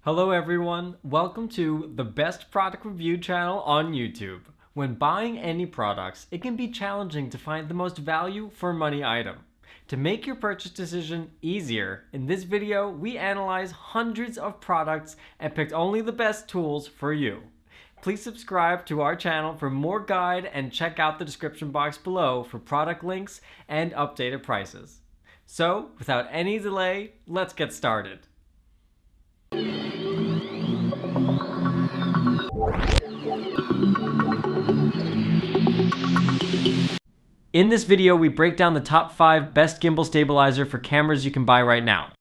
Hello everyone, welcome to the best product review channel on YouTube. When buying any products, it can be challenging to find the most value for money item. To make your purchase decision easier, in this video we analyze hundreds of products and picked only the best tools for you. Please subscribe to our channel for more guide and check out the description box below for product links and updated prices. So, without any delay, let's get started. In this video, we break down the top 5 best gimbal stabilizer for cameras you can buy right now.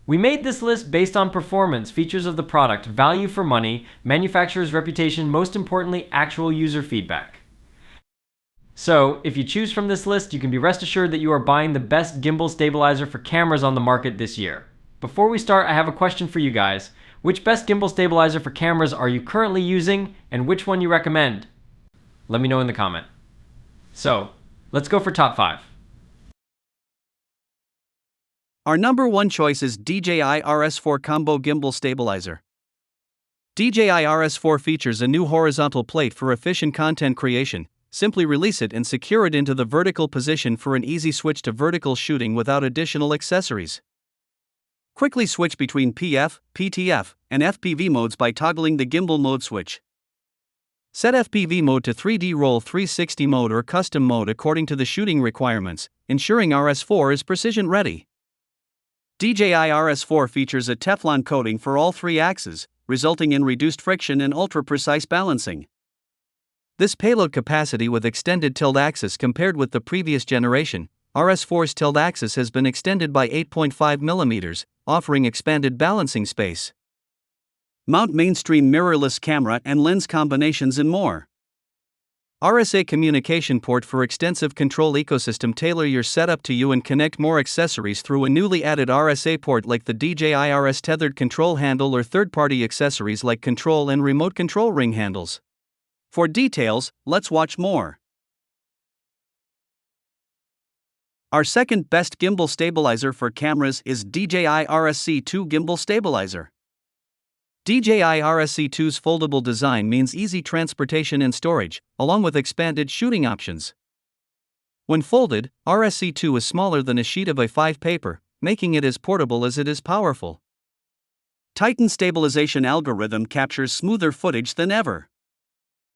We made this list based on performance, features of the product, value for money, manufacturer's reputation, most importantly, actual user feedback. So, if you choose from this list, you can be rest assured that you are buying the best gimbal stabilizer for cameras on the market this year. Before we start, I have a question for you guys. Which best gimbal stabilizer for cameras are you currently using, and which one you recommend? Let me know in the comment. So, let's go for top 5. Our number one choice is DJI RS4 Combo Gimbal Stabilizer. DJI RS4 features a new horizontal plate for efficient content creation. Simply release it and secure it into the vertical position for an easy switch to vertical shooting without additional accessories. Quickly switch between PF, PTF, and FPV modes by toggling the gimbal mode switch. Set FPV mode to 3D Roll 360 mode or custom mode according to the shooting requirements, ensuring RS4 is precision ready. DJI RS4 features a Teflon coating for all 3 axes, resulting in reduced friction and ultra-precise balancing. This payload capacity with extended tilt axis compared with the previous generation, RS4's tilt axis has been extended by 8.5 mm, offering expanded balancing space. Mount mainstream mirrorless camera and lens combinations and more. RSA communication port for extensive control ecosystem. Tailor your setup to you and connect more accessories through a newly added RSA port like the DJI RS tethered control handle or third-party accessories like control and remote control ring handles. For details, let's watch more. Our second best gimbal stabilizer for cameras is DJI RSC 2 Gimbal Stabilizer. DJI RSC 2's foldable design means easy transportation and storage, along with expanded shooting options. When folded, RSC 2 is smaller than a sheet of A5 paper, making it as portable as it is powerful. Titan stabilization algorithm captures smoother footage than ever.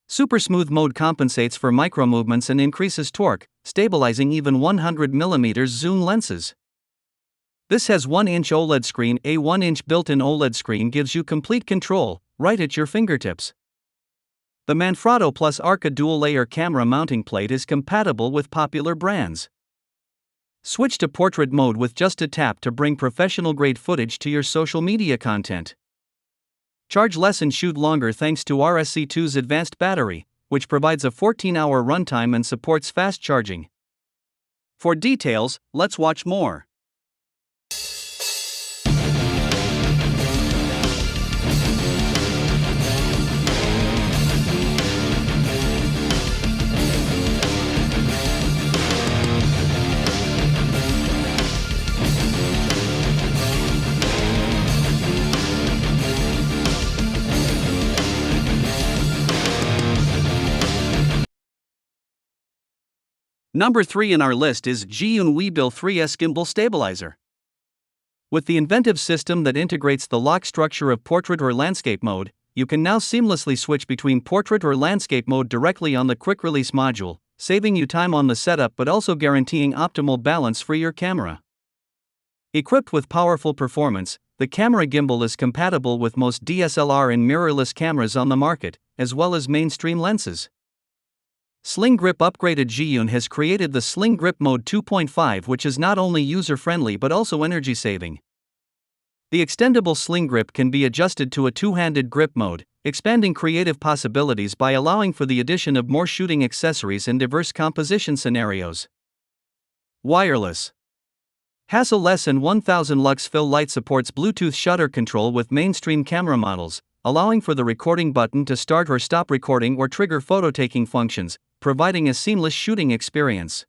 Super smooth mode compensates for micromovements and increases torque, stabilizing even 100mm zoom lenses. This has 1-inch OLED screen. A 1-inch built-in OLED screen gives you complete control, right at your fingertips. The Manfrotto Plus Arca dual-layer camera mounting plate is compatible with popular brands. Switch to portrait mode with just a tap to bring professional-grade footage to your social media content. Charge less and shoot longer thanks to RSC 2's advanced battery, which provides a 14-hour runtime and supports fast charging. For details, let's watch more. Number 3 in our list is ZHIYUN Weebill 3S Gimbal Stabilizer. With the inventive system that integrates the lock structure of portrait or landscape mode, you can now seamlessly switch between portrait or landscape mode directly on the quick-release module, saving you time on the setup but also guaranteeing optimal balance for your camera. Equipped with powerful performance, the camera gimbal is compatible with most DSLR and mirrorless cameras on the market, as well as mainstream lenses. Sling Grip upgraded ZHIYUN has created the Sling Grip Mode 2.5, which is not only user-friendly but also energy-saving. The extendable Sling Grip can be adjusted to a two-handed grip mode, expanding creative possibilities by allowing for the addition of more shooting accessories and diverse composition scenarios. Wireless. Hassle-less and 1000 lux fill light supports Bluetooth shutter control with mainstream camera models, allowing for the recording button to start or stop recording or trigger photo-taking functions, providing a seamless shooting experience.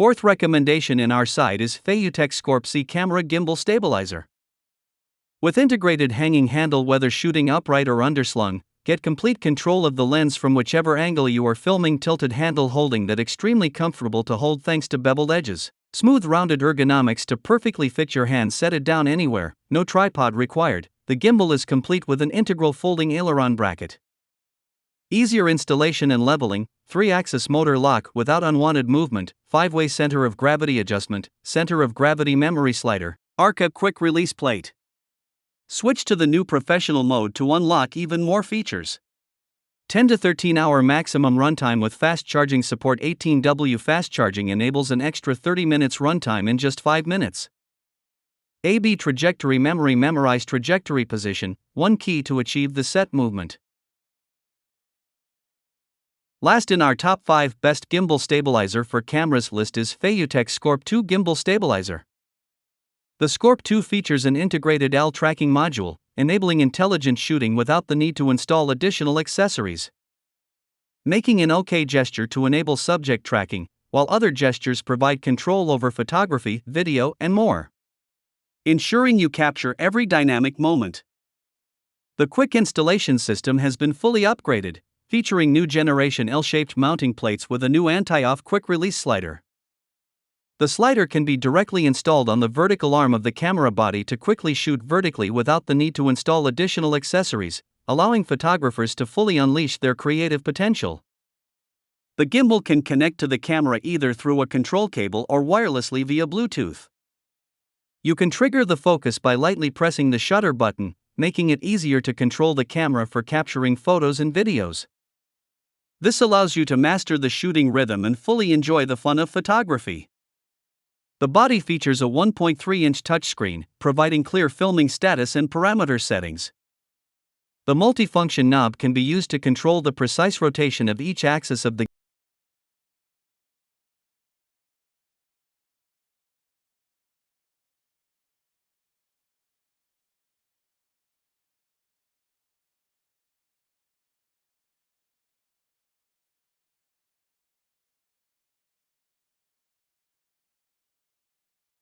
Fourth recommendation in our side is FeiyuTech SCORP C Camera Gimbal Stabilizer. With integrated hanging handle, whether shooting upright or underslung, get complete control of the lens from whichever angle you are filming. Tilted handle holding that extremely comfortable to hold thanks to beveled edges. Smooth rounded ergonomics to perfectly fit your hand. Set it down anywhere, no tripod required. The gimbal is complete with an integral folding aileron bracket. Easier installation and leveling, 3-axis motor lock without unwanted movement, 5-way center of gravity adjustment, center of gravity memory slider, ARCA quick release plate. Switch to the new professional mode to unlock even more features. 10 to 13 hour maximum runtime with fast charging support. 18W fast charging enables an extra 30 minutes runtime in just 5 minutes. AB trajectory memory, memorize trajectory position, one key to achieve the set movement. Last in our top 5 best gimbal stabilizer for cameras list is FeiyuTech SCORP 2 Gimbal Stabilizer. The SCORP 2 features an integrated L tracking module, enabling intelligent shooting without the need to install additional accessories. Making an OK gesture to enable subject tracking, while other gestures provide control over photography, video, and more. Ensuring you capture every dynamic moment. The quick installation system has been fully upgraded, featuring new generation L-shaped mounting plates with a new anti-off quick release slider. The slider can be directly installed on the vertical arm of the camera body to quickly shoot vertically without the need to install additional accessories, allowing photographers to fully unleash their creative potential. The gimbal can connect to the camera either through a control cable or wirelessly via Bluetooth. You can trigger the focus by lightly pressing the shutter button, making it easier to control the camera for capturing photos and videos. This allows you to master the shooting rhythm and fully enjoy the fun of photography. The body features a 1.3-inch touchscreen, providing clear filming status and parameter settings. The multifunction knob can be used to control the precise rotation of each axis of the